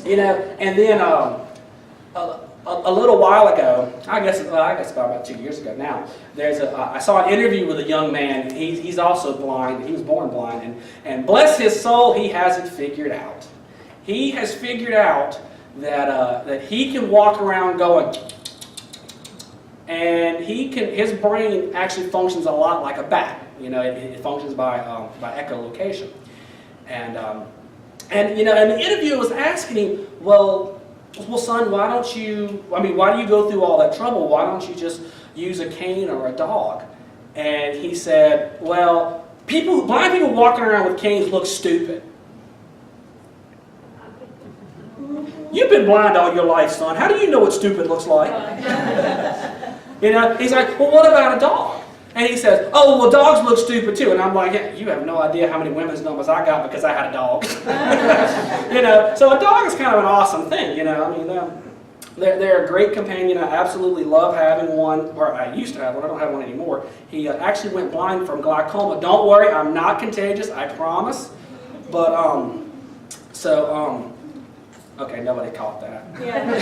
You know, and then a little while ago, I guess about 2 years ago now, I saw an interview with a young man. He's also blind. He was born blind, and bless his soul, he has it figured out. He has figured out that he can walk around going, and his brain actually functions a lot like a bat. You know, it functions by echolocation, and you know, and the interviewer was asking him, well, son, why do you go through all that trouble? Why don't you just use a cane or a dog? And he said, well, blind people walking around with canes look stupid. You've been blind all your life, son. How do you know what stupid looks like? You know, he's like, well, what about a dog? And he says, oh, well, dogs look stupid too. And I'm like, yeah, you have no idea how many women's numbers I got because I had a dog. You know, so a dog is kind of an awesome thing, you know. I mean, they're a great companion. I absolutely love having one, or I used to have one. I don't have one anymore. He actually went blind from glaucoma. Don't worry, I'm not contagious, I promise. But, okay, nobody caught that. Yeah.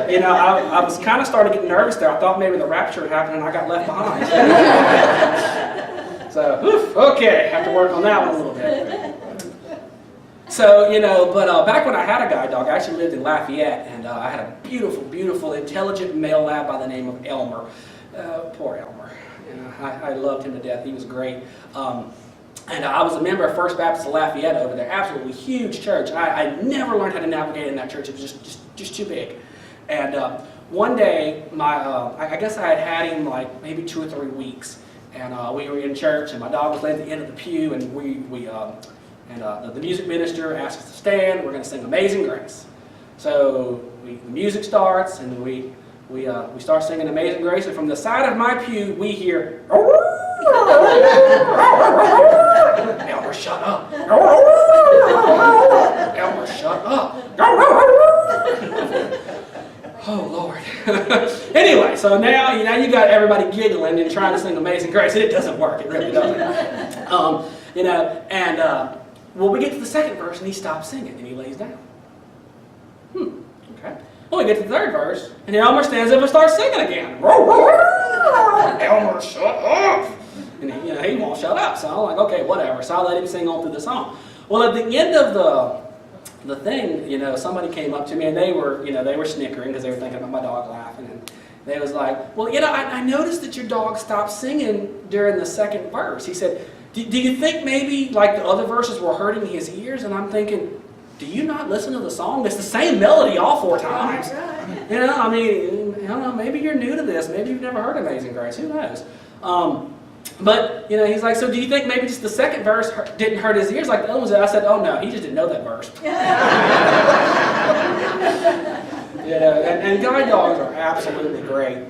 You know, I was kind of starting to get nervous there. I thought maybe the rapture had happened and I got left behind. So, okay, have to work on that one a little bit. So, you know, but back when I had a guide dog, I actually lived in Lafayette, and I had a beautiful, beautiful, intelligent male lab by the name of Elmer. Poor Elmer. You know, I loved him to death. He was great. And I was a member of First Baptist of Lafayette over there. Absolutely huge church. I never learned how to navigate in that church. It was just too big. And one day, I guess I had him like maybe 2 or 3 weeks, and we were in church, and my dog was laying at the end of the pew, and the music minister asked us to stand. We're going to sing Amazing Grace. So the music starts, and we start singing Amazing Grace, and from the side of my pew, we hear, Elmer, shut up. Elmer, shut up. Oh, Lord. Anyway, so now you got everybody giggling and trying to sing Amazing Grace, and it doesn't work. It really doesn't. You know, and well, we get to the second verse, and he stops singing, and he lays down. Okay. Well, we get to the third verse, and Elmer stands up and starts singing again. Elmer, shut up. And he won't shut up, so I'm like, okay, whatever. So I let him sing on through the song. Well, at the end of the thing, you know, somebody came up to me, and they were snickering because they were thinking about my dog laughing, and they was like, well, you know, I noticed that your dog stopped singing during the second verse. He said, do you think maybe like the other verses were hurting his ears? And I'm thinking, do you not listen to the song? It's the same melody all 4 times. You know, I mean, I don't know, maybe you're new to this. Maybe you've never heard Amazing Grace. Who knows? But, you know, he's like, so do you think maybe just the second verse didn't hurt his ears like the other ones? I said, oh no, he just didn't know that verse. You know, and guide dogs are absolutely great.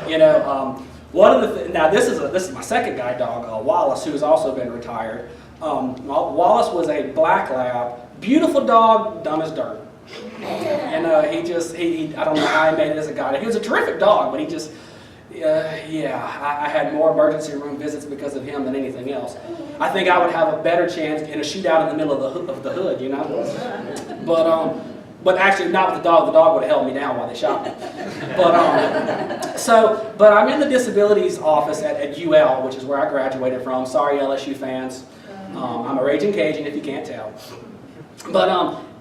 You know, now this is my second guide dog, Wallace, who has also been retired. Wallace was a black lab, beautiful dog, dumb as dirt. And I don't know how he made it as a guide. He was a terrific dog, but he just, I had more emergency room visits because of him than anything else. I think I would have a better chance in a shootout in the middle of the hood, you know. But actually not with the dog. The dog would have held me down while they shot me. But I'm in the disabilities office at UL, which is where I graduated from. Sorry, LSU fans. I'm a raging Cajun, if you can't tell. But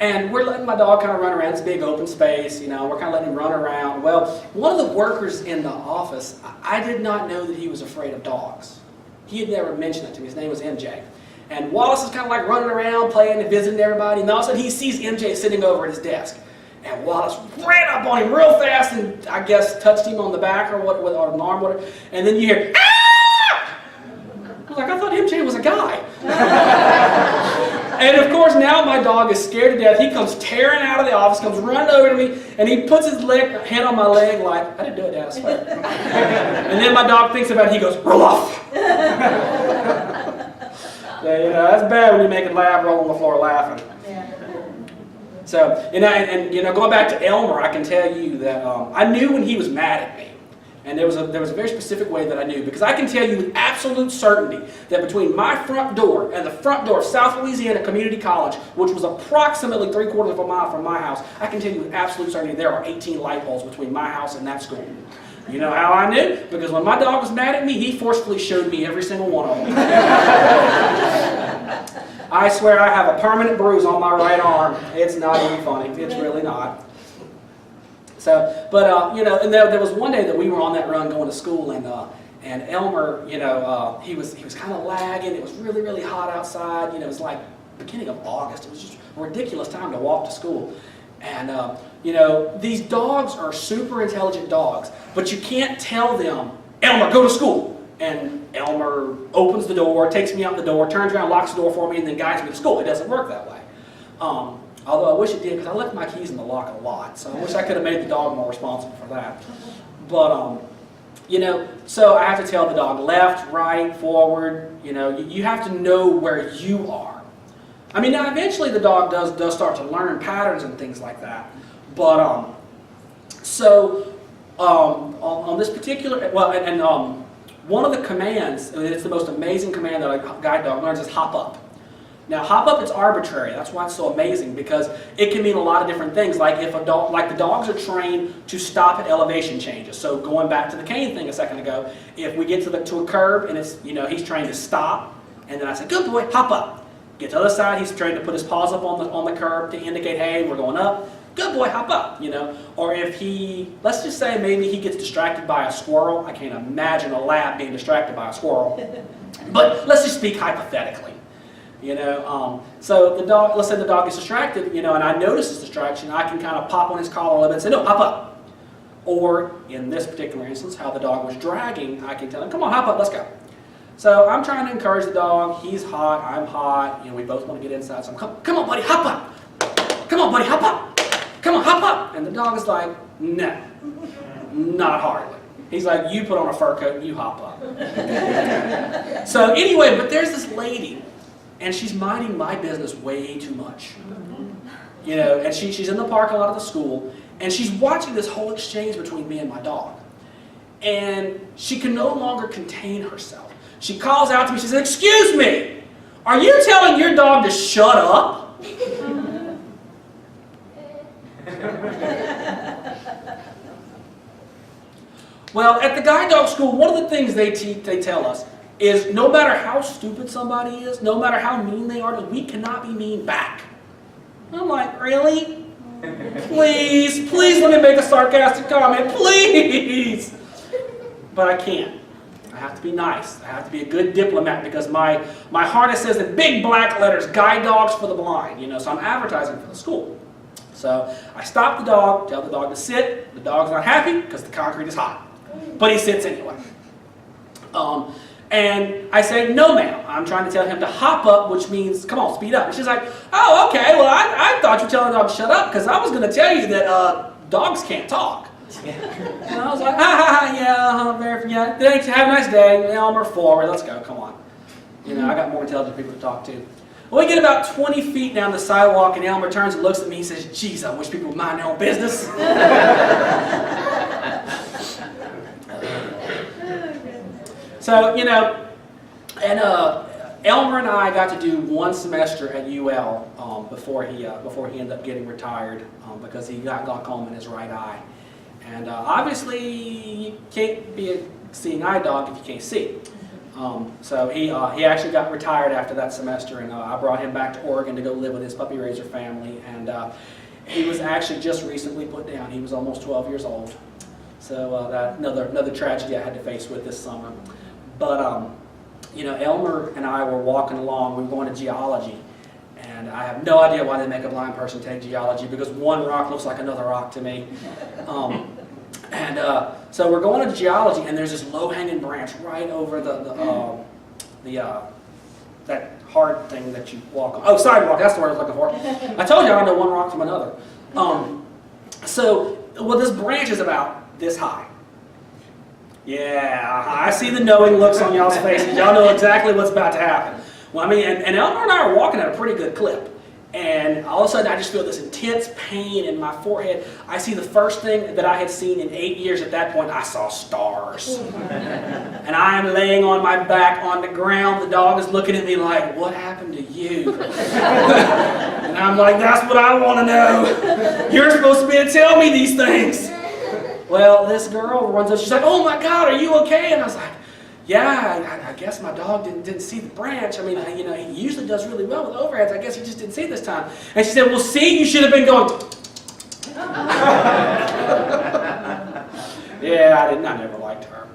and we're letting my dog kind of run around this big open space, you know, we're kind of letting him run around. Well, one of the workers in the office, I did not know that he was afraid of dogs. He had never mentioned it to me. His name was MJ. And Wallace is kind of like running around, playing and visiting everybody, and all of a sudden he sees MJ sitting over at his desk. And Wallace ran up on him real fast and I guess touched him on the back or what, or an arm, whatever. And then you hear, ah! I was like, I thought MJ was a guy. And of course now my dog is scared to death. He comes tearing out of the office, comes running over to me, and he puts his hand on my leg like, I didn't do it, Dad, I swear. And then my dog thinks about it, he goes, roll off. So, you know, that's bad when you make a lab roll on the floor laughing. So, you know, and you know, going back to Elmer, I can tell you that I knew when he was mad at me. And there was a very specific way that I knew, because I can tell you with absolute certainty that between my front door and the front door of South Louisiana Community College, which was approximately 3/4 of a mile from my house, I can tell you with absolute certainty there are 18 light poles between my house and that school. You know how I knew? Because when my dog was mad at me, he forcefully showed me every single one of them. I swear I have a permanent bruise on my right arm. It's not even funny. It's really not. So, but you know, and there was one day that we were on that run going to school, and Elmer, you know, he was kind of lagging. It was really, really hot outside. You know, it was like beginning of August. It was just a ridiculous time to walk to school. And you know, these dogs are super intelligent dogs, but you can't tell them, Elmer, go to school. And Elmer opens the door, takes me out the door, turns around, locks the door for me, and then guides me to school. It doesn't work that way. Although I wish it did, because I left my keys in the lock a lot. So I wish I could have made the dog more responsible for that. But, you know, so I have to tell the dog left, right, forward. You know, you have to know where you are. I mean, now eventually the dog does start to learn patterns and things like that. But, on this particular, one of the commands, and it's the most amazing command that a guide dog learns, is hop up. Now, hop up, it's arbitrary. That's why it's so amazing, because it can mean a lot of different things. Like if a dog, like the dogs are trained to stop at elevation changes. So going back to the cane thing a second ago, if we get to a curve and it's, you know, he's trained to stop, and then I say, good boy, hop up. Get to the other side, he's trained to put his paws up on the curb to indicate, hey, we're going up. Good boy, hop up, you know. Or if he, let's just say maybe he gets distracted by a squirrel. I can't imagine a lab being distracted by a squirrel. But let's just speak hypothetically. You know, so the dog, let's say the dog gets distracted, you know, and I notice his distraction, I can kind of pop on his collar a little bit and say, no, hop up. Or in this particular instance, how the dog was dragging, I can tell him, come on, hop up, let's go. So I'm trying to encourage the dog. He's hot, I'm hot, you know, we both want to get inside. So I'm, come on, buddy, hop up. Come on, buddy, hop up. Come on, hop up. And the dog is like, no, not hardly. He's like, you put on a fur coat and you hop up. So anyway, but there's this lady, and she's minding my business way too much. You know, and she's in the parking lot of the school, and she's watching this whole exchange between me and my dog. And she can no longer contain herself. She calls out to me, she says, excuse me, are you telling your dog to shut up? Well, at the guide dog school, one of the things they tell us is no matter how stupid somebody is, no matter how mean they are, we cannot be mean back. I'm like, really? Please, please let me make a sarcastic comment, please. But I can't. I have to be nice. I have to be a good diplomat, because my harness says in big black letters, guide dogs for the blind. You know, so I'm advertising for the school. So I stop the dog, tell the dog to sit. The dog's not happy because the concrete is hot. But he sits anyway. And I say, no ma'am, I'm trying to tell him to hop up, which means, come on, speed up. And she's like, oh, okay, well, I thought you were telling the dog to shut up, because I was going to tell you that dogs can't talk. And I was like, yeah, thanks, have a nice day, Elmer, forward, let's go, come on. You know, I got more intelligent people to talk to. Well, we get about 20 feet down the sidewalk, and Elmer turns and looks at me and says, geez, I wish people would mind their own business. So, you know, and Elmer and I got to do one semester at UL before he ended up getting retired because he got glaucoma in his right eye. And obviously, you can't be a seeing eye dog if you can't see. So he actually got retired after that semester, and I brought him back to Oregon to go live with his puppy raiser family. And he was actually just recently put down. He was almost 12 years old. So that another tragedy I had to face with this summer. But you know, Elmer and I were walking along. We were going to geology, and I have no idea why they make a blind person take geology, because one rock looks like another rock to me. So we're going to geology, and there's this low-hanging branch right over that hard thing that you walk on. Oh, sidewalk, that's the word I was looking for. I told you I don't know one rock from another. Well, this branch is about this high. Yeah, I see the knowing looks on y'all's faces. Y'all know exactly what's about to happen. Well, I mean, and Elmer and I are walking at a pretty good clip. And all of a sudden, I just feel this intense pain in my forehead. I see the first thing that I had seen in 8 years at that point. I saw stars. And I am laying on my back on the ground. The dog is looking at me like, what happened to you? And I'm like, that's what I want to know. You're supposed to be able to tell me these things. Well, this girl runs up. She's like, oh my God, are you okay? And I was like, yeah, I guess my dog didn't see the branch. I mean, you know, he usually does really well with overheads. I guess he just didn't see it this time. And she said, well, see, you should have been going. Yeah, I never liked her.